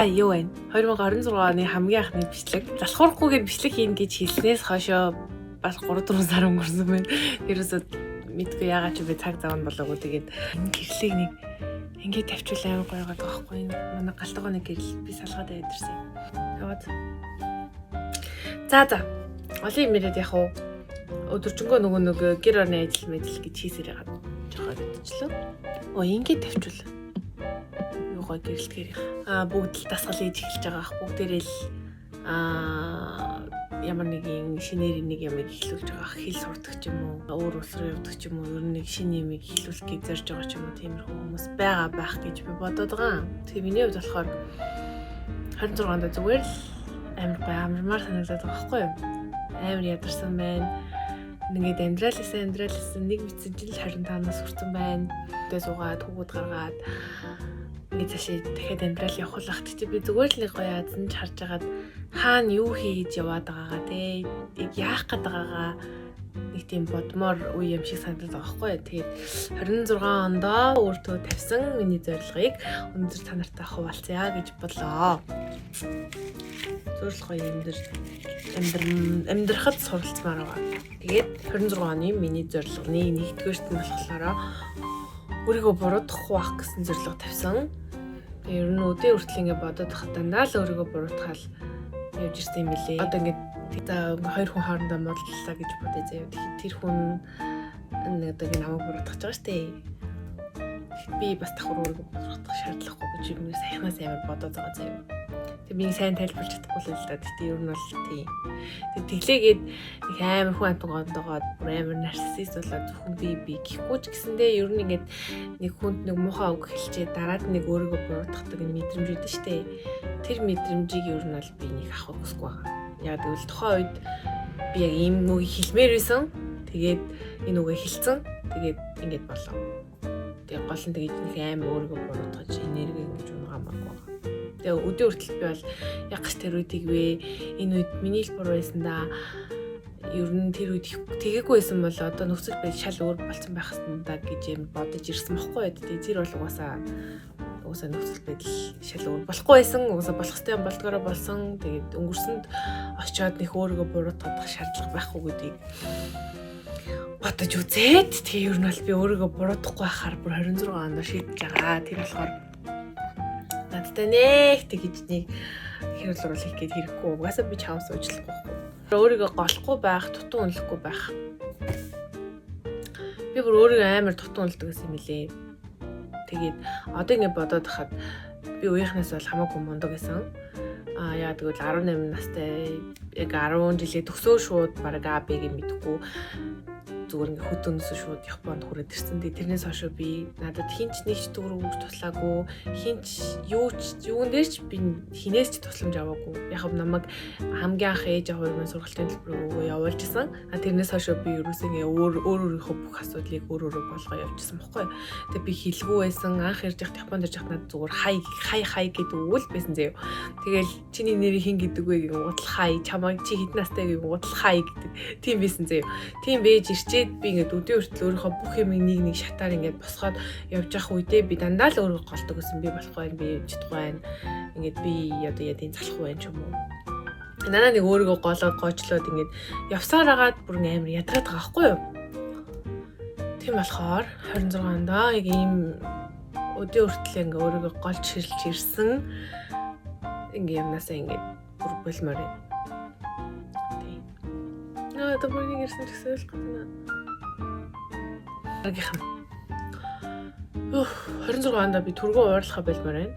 Юу вэ? 2026 оны хамгийн анхны бичлэг. Залхуурахгүйгээр бичлэг хийн гэж хэлснээс хойшоо бас 3-4 сар өнгөрсөн байна. Тэрөөсөө мэдгүй яагаад ч би цаг зав нь болоогүй. Тэгээд энэ гэрлийг нэг ингээд тавьчвал амар гоё байгаа байхгүй юу? Манай галтгоо нэг гэрэл би салгаад байдэрсэн. Яваад. За. Олон юм яриад яг уу өдөржингөө нөгөө гэр орны ажил мэдл гэж хийсээр ягаад жохоо гэдчихлээ. Ингээд тавьчвал юу гоё гэрэлтгээр бүгд л дасгал хийж эхэлж байгаа ах бүгдээрээ л ямар нэгэн шинээр нэг юм эхлүүлж байгаа хэл сурдаг ч юм уу өөр улс руу явдаг ч юм уу ер нь нэг шинэ юм эхлүүлэх гэж зорж байгаа ч юм уу тиймэрхүү хүмүүс байгаа байх гэж би бодоод байгаа. Тэгээ миний хувьд болохоор 26-нд зүгээр л амар гоё амармаар санагдаад байгаа байхгүй юу? Амар ядарсан байна. Ингээд амьдралсан нэг мэдсэн чинь л 25-наас хүрсэн байна. Тэгээ суугаад хүүгүүд гаргаад ингээд цаашаа дахиад амьдрал явах л гэхдээ би зүгээр л нэг гоё азан харж агаад хаана юу хийж яваад байгаагаа те яах гээд байгаагаа нэг тийм бодмоор үе юм шиг санагдаад байгаа байхгүй. Тэгээд 26 ондоо өөртөө тавьсан миний зорилгыг өнөөдөр та нартай хуваалцъя гэж бодлоо. Зөвлөх гоё амьдрахад суралцмаар байгаа. Тэгээд 26 оны миний зорилгоны нэгдүгээрт нь болохоор өөрийгөө буруутгах байх гэсэн зорилго тавьсан. Ер нь өдөө хүртэл ингэ бодоод хат дандаа л өөрийгөө буруутгаал явж ирсэн юм билээ. Одоо ингэ хоёр хүн хоорондоо мууллаа гэж бодъё заяа. Тэгэхээр тэр хүн одоо ингэ намайг буруутгах гэж байгаа штэ. Би бас давхар өөрийгөө буруутгах шаардлагагүй гэж юм сайхнаас амар бодоод байгаа заяа. Тэг би сайн тайлбарлаж чадахгүй л да. Гэтэ ер нь бол тийм. Тэг тэглээгээд их амар хүн амтгоодогоод бүр амар нарциссист болоод зөвхөн би гэхгүй ч гэсэндээ ер нь ингээд нэг хүнд нэг муухай үг хэлчээ дараад нэг өөрийгөө буруутгахдаг энэ мэдрэмж үүдэн штэ. Тэр мэдрэмжийг ер нь бол би нэг авах хүсэхгүй байгаа. Яг тэгвэл тухайн үед би яг ийм үгийг хэлмээр байсан. Тэгээд энэ үгээ хэлсэн. Тэгээд ингээд болоо. Тэгээд гол нь тэгээд нэг амар өөрийгөө буруутгаж энерги ингэж унгамаагүй байгаа. Тэгээ өдөө хүртэл би бол яг ч тэр үедийг вэ энэ үед миний л буруу байсан да. Ер нь тэр үед тэгээгүй байсан бол одоо нөхцөл байдал шал өөр болсон байх хэвээр да гэж юм бодож ирсэн байхгүй юу. Тэгээ зэр бол угаасаа нөхцөл байдал шал өөр болохгүй байсан. Угаасаа болох хэвээр болдгороо болсон. Тэгээд өнгөрсөнд очиод нэх өөрийгөө буруутгах шаардлага байхгүй гэдгийг бодож үзээд тэгээ ер нь бол би өөрийгөө буруутгахгүй байхаар бүр 26 онд шийдэж байгаа. Тэр болохоор надтай нэг тэгж нэг хэрүүл оруулах гээд хэрэггүй. Угаасаа би чамс уучлахгүй. Өөрийгөө голохгүй байх, тутун үнэлэхгүй байх. Би бүр өөрийгөө амар тутун үнэлдэг гэсэн юм лээ. Тэгээд одоо ингэ бодоод хахад би үеийнхнээс бол хамаагүй мундаг байсан. Яа тэгвэл 18 настай яг 10 жилээ төгсөө шууд бараг АБ-г мэдэхгүй зүгээр ингээ хөт өнөөсөө шууд Японд хүрээд ирсэн. Тэрнээс хойш би надад хинч нэгч төгрөг туслаагүй, хинч юун дээр ч би хинээс ч тусламж аваагүй. Яг намайг хамгийн анх ээж аваа минь сургалтын төлбөрөөр явуулж исэн. Тэрнээс хойш би ерөөсөө ингээ өөрийнхөө бүх асуудлыг өөрөөрөө болгоо явуулжсэн байхгүй. Тэгээ би хэлгүй байсан. Анх ирж яхад Японд ирж яхад надад зүгээр хай гэдэг үг л байсан заяа. Тэгэл чиний нэрийг хин гэдэг вэ гэх гутал хай, чамайг чи хэдэн настай гэх гутал хай гэдэг. Тийм байсан заяа. Тийм бэж ирчээ би ингээд өдөө хүртэл өөрийнхөө бүх юм нэг шатаар ингээд босгоод явж явах үедээ би дандаа л өөрийгөө голдог гэсэн. Би болохгүй байх, би чадахгүй байна. Ингээд би одоо ядын залахгүй байх юм уу? Надаа нэг өөрийгөө гоочлоод ингээд явсаар агаад бүр амар ядраад байгаа байхгүй юу? Тийм болохоор 26 ондоо яг ийм өдөө хүртэл ингээд өөрийгөө голж ширлж ирсэн. Ингээд юмнасаа ингээд бүр болмоор юм. Одоо бүрийг ирсэн ч гэсэн л гэнэ. Агийнхан. 26 онд би түргэн уурлахаа болмоор байна.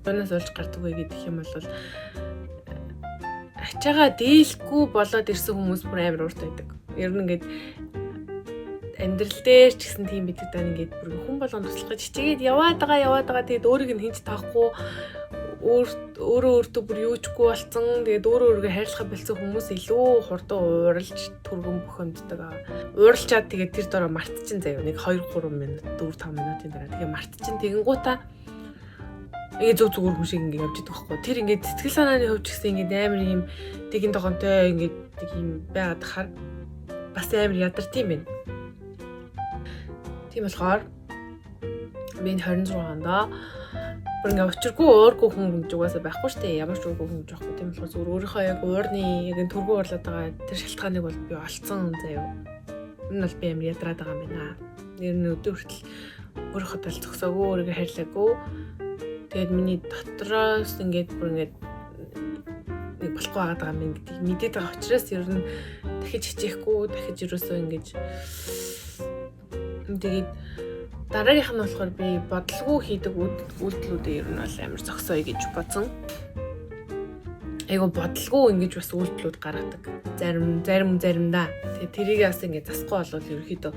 Өнөөс олж гардаг вэ гэдэг юм бол ачаага дийлэхгүй болоод ирсэн хүмүүс бүр амар ууртай байдаг. Ер нь ингээд амьдрал дээр ч гэсэн тийм бидэг даа ингээд бүр хүн болгонд туслах гэж чигээд яваад байгаа. Тэгээд өөрийг нь хинч таахгүй өөртөө бүр юучгүй болсон. Тэгээд өөрийгөө хайрлахаа бэлдсэн хүмүүс илүү хурдан ууралж түргэн бөхөнддөг. Ууралчаад тэгээд тэр дороо мартчихин заяа. Нэг 2-3 минут 4-5 минутын дараа тэгээд мартчихин тэгэнгуутаа ингээд зүгээр хүн шиг ингээд явж идэх байхгүй. Тэр ингээд сэтгэл санааны хувьд ч гэсэн ингээд амар юм тэгин тогонтой ингээд нэг юм байгаад хахаар бас амар ядарт юм байна. Тийм болохоор би 26 ондоо бүр ингээ учиргүй уургүй хүн гэж угаасаа байхгүй шүү дээ. Ямар ч уургүй хүн гэж байхгүй. Тийм болохоор зүгээр өөрийнхөө яг уурны яг энэ төргөө урлаад байгаа тэр шалтгааныг бол би олцсон заяа. Энэ бол би амар ядраад байгаа юм байна. Нэр нь өдөр хүртэл өөрийнхөө тал зогсоогүй, өөрийгөө хайрлаагүй. Тэгээд миний дотроос ингээд бүр ингээд нэг болохгүй байгаа юм гэдгийг мэдээд байгаа учраас ер нь дахиж хичээхгүй, дахиж ерөөсөө ингэж тэгээд дараагийнх нь болохоор би бодлого хийдэг үйлдэлүүдээ ер нь бол амар зогсооё гэж бодсон. Айгу бодлого ингэж бас үйлдэлүүд гаргадаг. Заримдаа. Тэгээд тэрийг бас ингэ засахгүй болвол ерөөхдөө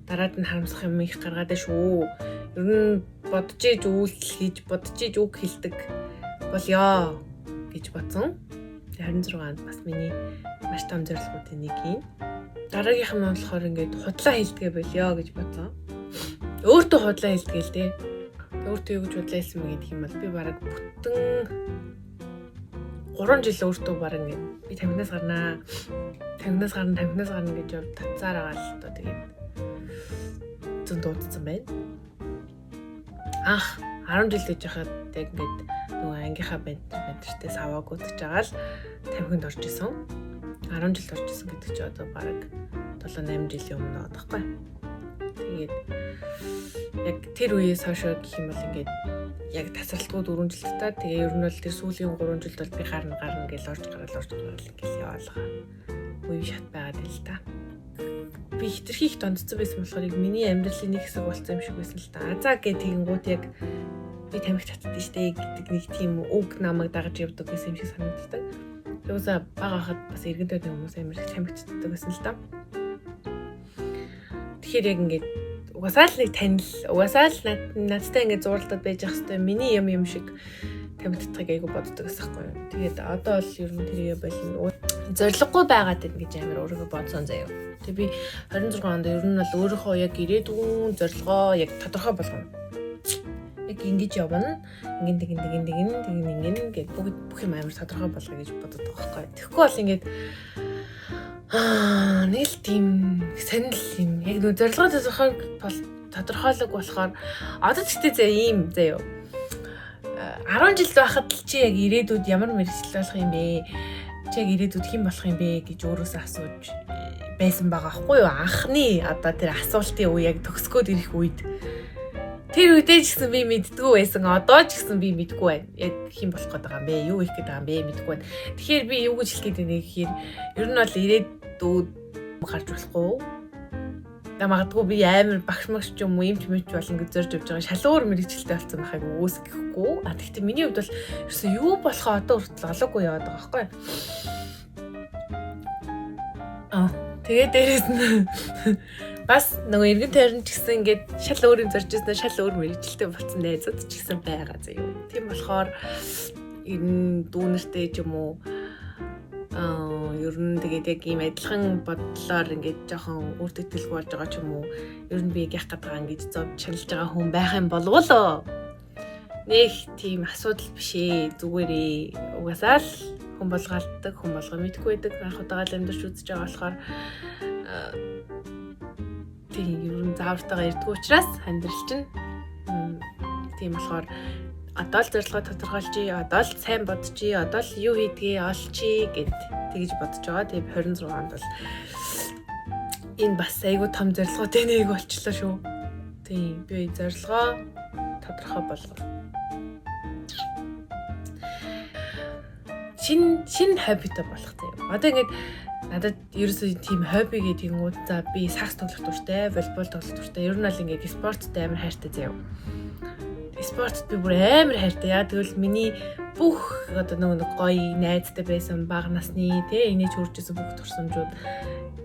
дараад нь харамсах юм их гаргаад байна шүү. Ер нь бодож иж үйлдэл хийж, бодож иж үг хэлдэг болёо гэж бодсон. 26-нд бас миний маш том зорилгоудын нэг юм. Дараагийнх нь болохоор ингээд худлаа хэлдэгэ болёо гэж бодсон. Өөртөө худлаа хэлдэг л дээ. Өөртөө юу гэж худлаа хэлсэн мэ гэдэг юм бол би бараг бүтэн 3 жил өөртөө бараг ингээд би 50-наас гарнаа. 50-наас гарна гэж татсаар байгаа л тоо тэгээд зэн дуудсан байна. Анх 10 жил гэж яхад яг ингээд нөгөө ангийнхаа бэнтэртэй савааг үтж байгаа л 50-нд орж исэн. 10 жил орж исэн гэдэг чи одоо бараг 7-8 жилийн өмнө байгаа байхгүй. Тэгээд яг тэр үеэс хойш гэх юм бол ингээд яг тасралтгүй 4 жил та. Тэгээ ер нь бол тэр сүүлийн 3 жилд бол би гарна гэж орж гараад ингээл яваалгаа. Үе шат байгаад л та. Би хитрхи их дондцсон байсан болохоор яг миний амьдралын нэг хэсэг болсон юм шиг байсан л та. Азаа гэх тэгэнгүүт яг би тамхи татдаг штэ гэдэг нэг тийм үг намайг дагаж явдаг гэсэн юм шиг санагддаг. Тэгвэл бага хахад бас иргэнтэй хүмүүс амар их тамхи татдаг гэсэн л та. Тэгэхээр яг ингээд угаасаа л нэг танил, угаасаа л надтай ингээд зурлаад байж ах хэвээр миний юм шиг тамхи татахыг айгу боддог гэсэн байхгүй юу. Тэгээд одоо бол ер нь тэрийг болно. Зориггүй байгаад байна гэж амар өөрийгөө бодсон заяа. Тэгээ би 26 онд ер нь бол өөрийнхөө яг ирээдүйн зорилгоо яг тодорхой болгоно. Яг ингэж явна. Ингэн гэд бүх юм амар тодорхой болгоё гэж боддог байхгүй юу. Тэгэхгүй бол ингээд нэг л тийм санал юм. Яг нөө зорилгоо тодорхойлог болохоор одоо тэгтээ ийм заяа. 10 жил байхад л чи яг ирээдүйд ямар мэргэжил болох юм бэ? Чи яг ирээдүйд хэн болох юм бэ гэж өөрөөсөө асууж байсан байгаа хгүй юу? Анхны одоо тэр асуултын үе яг төгсгөөд ирэх үед тэр үедээ ч гэсэн би мэддэггүй байсан. Одоо ч гэсэн би мэдгүй байна. Яг хэн болох гээд байгаа юм бэ? Юу хийх гээд байгаа юм бэ? Мэдгүй байна. Тэгэхээр би юу гэж хэлэх гээд байна гэхээр ер нь бол ирээдүйд гарч болохгүй. Магадгүй би амар багш ч юм уу эмч болж болно гэж зорж явж байгаа шалуур мэрэгчлээ болсон байхайг үүсгэхгүй. Тэгэхдээ миний хувьд бол ерөөсөө юу болохоо одоо хүртэл олоогүй яваад байгаа байхгүй. Тэгээ дээрээс нь бас нөгөө эргэн тойрон ч гэсэн ингээд шал өөрийн зорж ирсэн шал өөр мэрэгчлээ болсон найзууд ч гэсэн байгаа заяа. Тийм болохоор энэ дүүнэртэй ч юм уу ер нь тэгээд яг ийм адилхан бодлоор ингээд жоохон өөртөө итгэлгүй болж байгаа ч юм уу. Ер нь би яг яах гэдэг ингэж зовж чаналж байгаа хүн байх юм болов нэг тийм асуудал биш ээ. Зүгээрээ угаасаа л хүн болгоалддаг, хүн болгоо мэдгүй байдаг. Анх удаага л амьдарч үзэж байгаа болохоор тийм ер нь заавартайгаа ирдгүү учраас амьдрал чинь тийм болохоор одоо л зорилгоо тодорхойлчих, одоо л сайн бодчих, одоо л юу хийдгээ олчих гэд тэгж бодож байгаа. Тэгээ 26 онд бол энэ бас айгүй том зорилготой нэг болчихлоо шүү. Тийм би зорилгоо тодорхой болгоо. Шин хоббитой болох заяа. Одоо ингээд надад ерөөсөө тийм хобби гэдэг юм уу за би сакс тоглох дуртай, волейбол тоглох дуртай. Ер нь бол ингээд спорттой амар хайртай заяа. Спортод би бүр амар хайртай. Яа тэгвэл миний бүх одоо нэг гоё найзтай байсан бага насны тий инээж хуржсэн бүх турсамжууд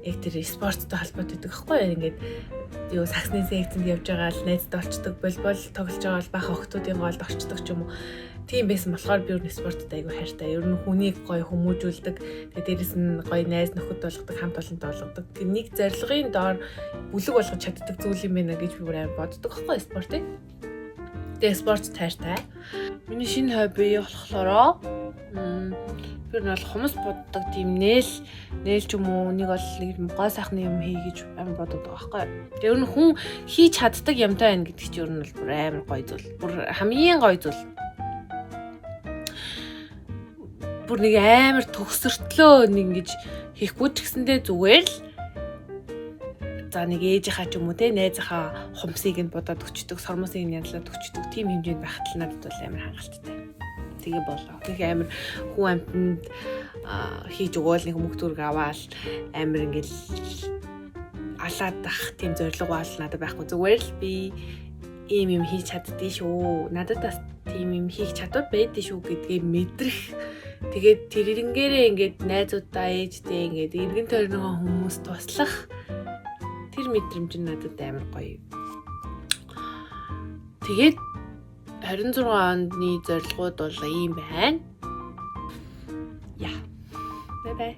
яг тэр спорттой холбоотой байдаг байхгүй юу? Ингээд юу саксны секцэнд явж байгаа л найзтай олцдог, волейбол тоглож байгаа л бага охтуудын голд орчдөг ч юм уу. Тийм байсан болохоор би өөр спортод айгүй хайртай. Ер нь хүнийг гоё хүмүүжүүлдэг. Тэгээ дээрэс нь гоё найз нөхөд болгодог, хамт олонтой болгодог. Нэг зорилгын доор бүлэг болгож чаддаг зүйл юм байна гэж би бүр амар боддог байхгүй спортыг. Тэгээ спорт тайртай. Миний шинэ хобби болохоор би бол хумс боддог тийм нээл ч юм уу нэг бол нэг гой сайхны юм хий гэж амар боддог байхгүй. Тэгээ ер нь хүн хийж чаддаг юмтай байна гэдэг чинь ер нь бол бүр амар гоё зүйл. Бүр хамгийн гоё зүйл. бүр нэг амар төгсөртлөө нэг ингэж хийхгүй ч гэсэндээ зүгээр л за нэг ээжийнхаа ч юм уу те найзынхаа хумсыг нь бодоод өчтдөг, сормосыг нь янзлаад өчтдөг тийм хэмжээнд байхад л надад бол амар хангалттай. Тэгээ болоо. Нэг амар хүн амтнд хийж өгөөл нэг мөнгө төгрөг аваал амар ингээл алаад ах тийм зориг бол надад байхгүй. Зүгээр л би ийм юм хийж чаддээ шүү. Надад бас тийм юм хийх чадвар байдээ шүү гэдгийг мэдрэх. Тэгээд тэрнгээрээ ингээд найзуудаа ээжтэй ингээд эргэн тойрныхоо хүмүүс туслах тэр мэдрэмж нь надад амар гоё. Тэгээд 26 оны зорилгууд бол ийм байна. Яа. Бай бай.